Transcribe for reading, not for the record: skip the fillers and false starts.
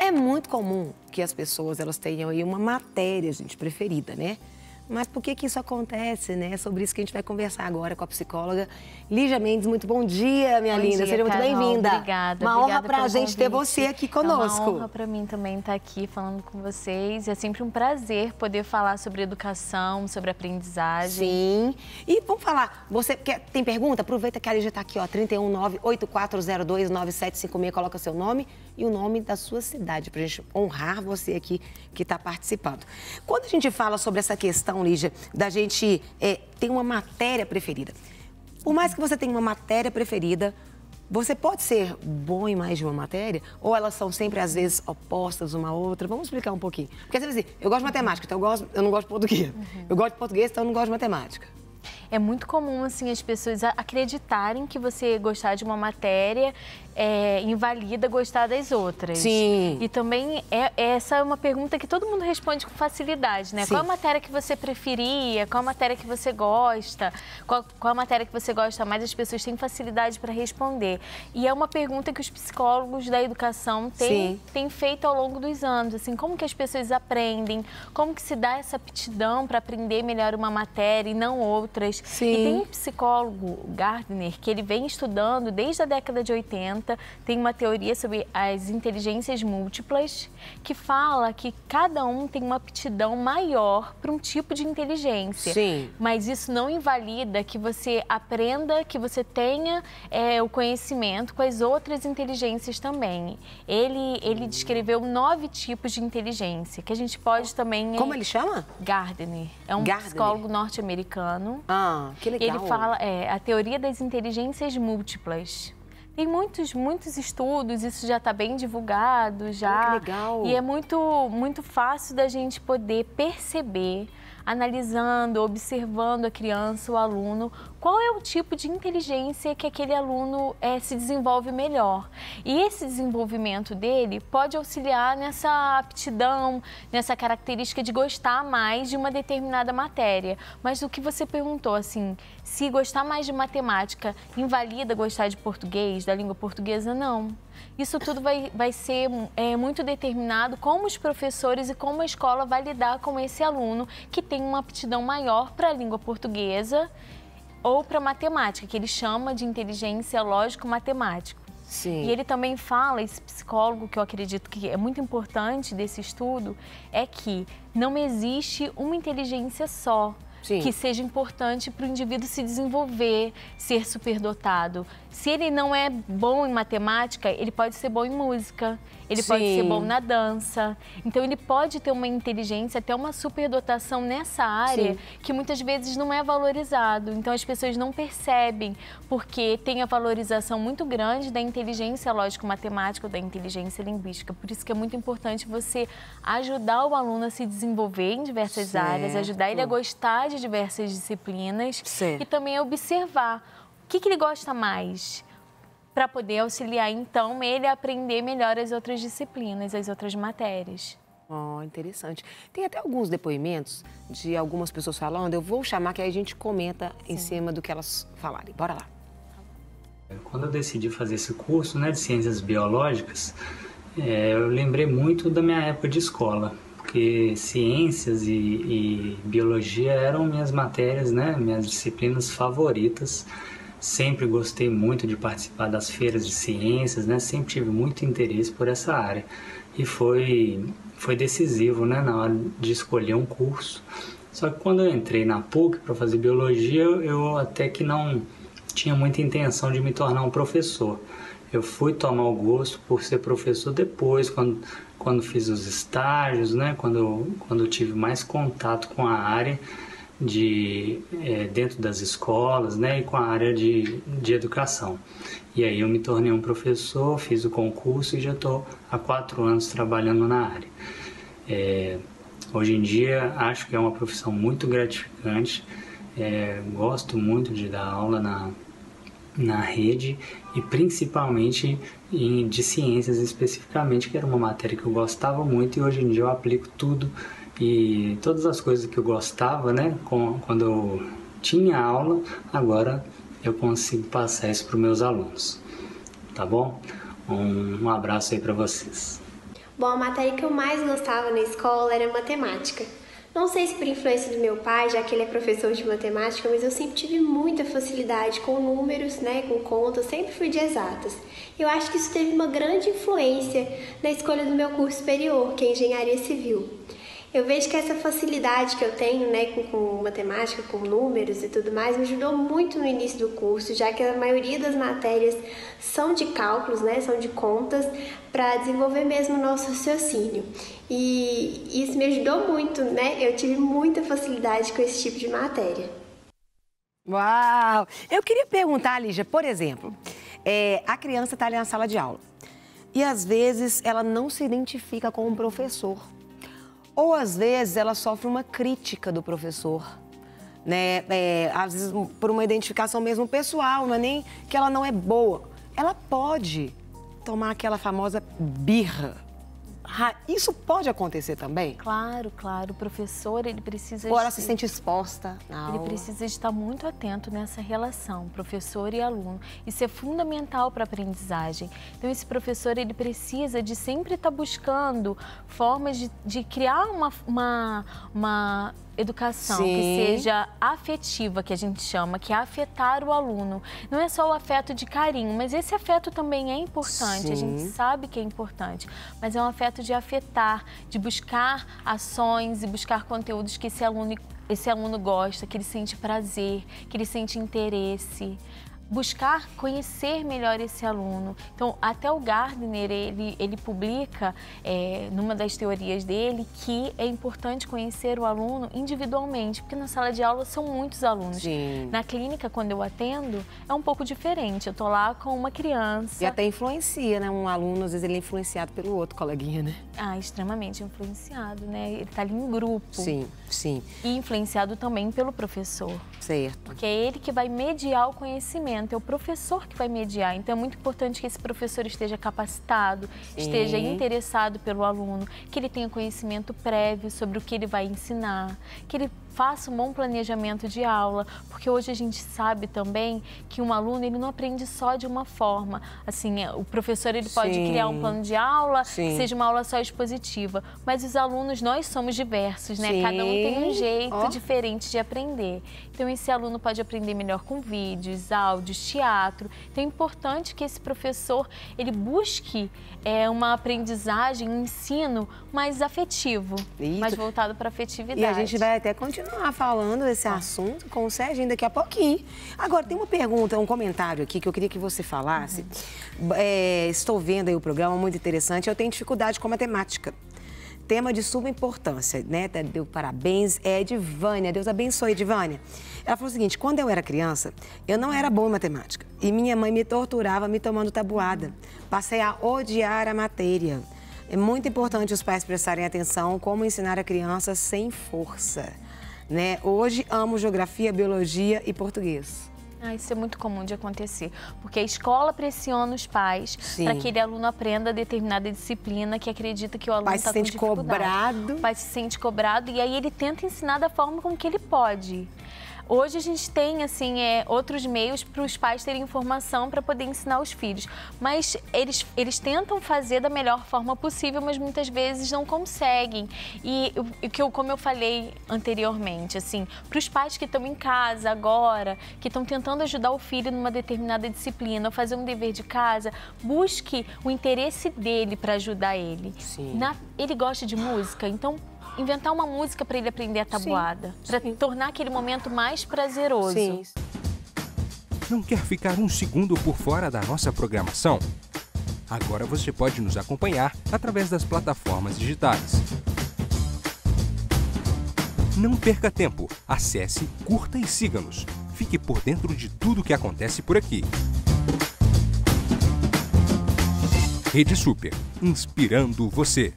É muito comum que as pessoas elas tenham aí uma matéria, gente, preferida, né? Mas por que isso acontece, né? É sobre isso que a gente vai conversar agora com a psicóloga Lígia Mendes. Muito bom dia, minha linda. Seja muito bem-vinda. Obrigada. Uma honra pra gente ter você aqui conosco. É uma honra pra mim também estar aqui falando com vocês. É sempre um prazer poder falar sobre educação, sobre aprendizagem. Sim. E vamos falar, você tem pergunta? Aproveita que a Lígia tá aqui, ó, 319-8402-9756. Coloca seu nome e o nome da sua cidade, pra gente honrar você aqui que está participando. Quando a gente fala sobre essa questão, Lígia, da gente ter uma matéria preferida. Por mais que você tenha uma matéria preferida, você pode ser bom em mais de uma matéria? Ou elas são sempre, às vezes, opostas uma à outra? Vamos explicar um pouquinho. Porque, às vezes, eu gosto de matemática, então eu não gosto de português. Eu gosto de português, então eu não gosto de matemática. É muito comum, assim, as pessoas acreditarem que você gostar de uma matéria invalida gostar das outras. Sim. E também essa é uma pergunta que todo mundo responde com facilidade, né? Sim. Qual a matéria que você preferia? Qual a matéria que você gosta? Qual a matéria que você gosta mais? As pessoas têm facilidade para responder. E é uma pergunta que os psicólogos da educação têm feito ao longo dos anos. Assim, como que as pessoas aprendem? Como que se dá essa aptidão para aprender melhor uma matéria e não outras? Sim. E tem um psicólogo, Gardner, que ele vem estudando desde a década de 80, tem uma teoria sobre as inteligências múltiplas, que fala que cada um tem uma aptidão maior para um tipo de inteligência. Sim. Mas isso não invalida que você aprenda, que você tenha o conhecimento com as outras inteligências também. Ele descreveu 9 tipos de inteligência, que a gente pode também... Como ele chama? Gardner. É um psicólogo norte-americano. Ah, que legal. Ele fala a teoria das inteligências múltiplas. Tem muitos estudos, isso já está bem divulgado já. Que legal. E é muito fácil da gente poder perceber, analisando, observando a criança, o aluno, qual é o tipo de inteligência que aquele aluno se desenvolve melhor. E esse desenvolvimento dele pode auxiliar nessa aptidão, nessa característica de gostar mais de uma determinada matéria. Mas o que você perguntou, assim, se gostar mais de matemática invalida gostar de português, da língua portuguesa, não. Isso tudo vai ser muito determinado como os professores e como a escola vai lidar com esse aluno que tem uma aptidão maior para a língua portuguesa ou para matemática, que ele chama de inteligência lógico-matemática. Sim. E ele também fala, esse psicólogo, que eu acredito que é muito importante desse estudo, é que não existe uma inteligência só. Sim. Que seja importante para o indivíduo se desenvolver, ser superdotado. Se ele não é bom em matemática, ele pode ser bom em música, ele pode ser bom na dança. Então, ele pode ter uma inteligência, até uma superdotação nessa área que muitas vezes não é valorizado. Então, as pessoas não percebem, porque tem a valorização muito grande da inteligência lógico-matemática ou da inteligência linguística. Por isso que é muito importante você ajudar o aluno a se desenvolver em diversas áreas, ajudar ele a gostar de diversas disciplinas e também observar o que ele gosta mais, para poder auxiliar, então, ele a aprender melhor as outras disciplinas, as outras matérias. Oh, interessante. Tem até alguns depoimentos de algumas pessoas falando, eu vou chamar que aí a gente comenta em cima do que elas falarem. Bora lá. Quando eu decidi fazer esse curso, né, de Ciências Biológicas, eu lembrei muito da minha época de escola, porque ciências e biologia eram minhas matérias, né, minhas disciplinas favoritas. Sempre gostei muito de participar das feiras de ciências, né? Sempre tive muito interesse por essa área. E foi decisivo, né? Na hora de escolher um curso. Só que quando eu entrei na PUC para fazer biologia, eu até que não tinha muita intenção de me tornar um professor. Eu fui tomar o gosto por ser professor depois, quando fiz os estágios, né? Quando eu tive mais contato com a área dentro das escolas, né, e com a área de educação. E aí eu me tornei um professor, fiz o concurso e já estou há 4 anos trabalhando na área. Hoje em dia acho que é uma profissão muito gratificante, gosto muito de dar aula na rede e principalmente de ciências especificamente, que era uma matéria que eu gostava muito e hoje em dia eu aplico tudo. E todas as coisas que eu gostava, né, quando eu tinha aula, agora eu consigo passar isso para os meus alunos, tá bom? Um abraço aí para vocês. Bom, a matéria que eu mais gostava na escola era matemática. Não sei se por influência do meu pai, já que ele é professor de matemática, mas eu sempre tive muita facilidade com números, com contas, sempre fui de exatas. Eu acho que isso teve uma grande influência na escolha do meu curso superior, que é Engenharia Civil. Eu vejo que essa facilidade que eu tenho, com matemática, com números e tudo mais, me ajudou muito no início do curso, já que a maioria das matérias são de cálculos, são de contas, para desenvolver mesmo o nosso raciocínio. E isso me ajudou muito, Eu tive muita facilidade com esse tipo de matéria. Uau! Eu queria perguntar, Lígia, por exemplo, a criança está ali na sala de aula e às vezes ela não se identifica com o professor. Ou, às vezes, ela sofre uma crítica do professor, às vezes, por uma identificação mesmo pessoal, não é nem que ela não é boa. Ela pode tomar aquela famosa birra. Isso pode acontecer também? Claro, claro. O professor, ele precisa... Ou ela se sente exposta na aula. Ele precisa estar muito atento nessa relação, professor e aluno. Isso é fundamental para a aprendizagem. Então, esse professor, ele precisa de sempre estar buscando formas de criar uma educação que seja afetiva, que a gente chama, que é afetar o aluno. Não é só o afeto de carinho, mas esse afeto também é importante, a gente sabe que é importante, mas é um afeto de afetar, de buscar ações e buscar conteúdos que esse aluno gosta, que ele sente prazer, que ele sente interesse. Buscar conhecer melhor esse aluno. Então, até o Gardner, ele publica, numa das teorias dele, que é importante conhecer o aluno individualmente, porque na sala de aula são muitos alunos. Sim. Na clínica, quando eu atendo, é um pouco diferente. Eu tô lá com uma criança. E até influencia, Um aluno, às vezes, ele é influenciado pelo outro coleguinha, Extremamente influenciado, Ele tá ali em grupo. Sim, sim. E influenciado também pelo professor. Certo. Porque é ele que vai mediar o conhecimento. É o professor que vai mediar. Então, é muito importante que esse professor esteja capacitado, esteja interessado pelo aluno, que ele tenha conhecimento prévio sobre o que ele vai ensinar, que ele faça um bom planejamento de aula, porque hoje a gente sabe também que um aluno, ele não aprende só de uma forma. Assim, o professor, ele pode criar um plano de aula, que seja uma aula só expositiva, mas os alunos, nós somos diversos, Cada um tem um jeito diferente de aprender. Então, esse aluno pode aprender melhor com vídeos, áudios, teatro. Então, é importante que esse professor, ele busque uma aprendizagem, um ensino mais afetivo, mais voltado para a afetividade. E a gente vai até continuar falando desse assunto com o Serginho daqui a pouquinho. Agora, tem uma pergunta, um comentário aqui que eu queria que você falasse. Estou vendo aí o programa, muito interessante. Eu tenho dificuldade com matemática. Tema de suma importância, Deu parabéns. É Edvânia, Deus abençoe, Edvânia. Ela falou o seguinte: quando eu era criança, eu não era boa em matemática. E minha mãe me torturava me tomando tabuada. Passei a odiar a matéria. É muito importante os pais prestarem atenção como ensinar a criança sem força. Hoje amo geografia, biologia e português. Isso é muito comum de acontecer, porque a escola pressiona os pais para que aquele aluno aprenda determinada disciplina que acredita que o aluno está com dificuldade. Cobrado. O pai se sente cobrado e aí ele tenta ensinar da forma com que ele pode. Hoje a gente tem, outros meios para os pais terem informação para poder ensinar os filhos. Mas eles tentam fazer da melhor forma possível, mas muitas vezes não conseguem. E como eu falei anteriormente, para os pais que estão em casa agora, que estão tentando ajudar o filho numa determinada disciplina ou fazer um dever de casa, busque o interesse dele para ajudar ele. Ele gosta de música, então inventar uma música para ele aprender a tabuada, para tornar aquele momento mais prazeroso. Não quer ficar um segundo por fora da nossa programação? Agora você pode nos acompanhar através das plataformas digitais. Não perca tempo, acesse, curta e siga-nos. Fique por dentro de tudo o que acontece por aqui. Rede Super, inspirando você.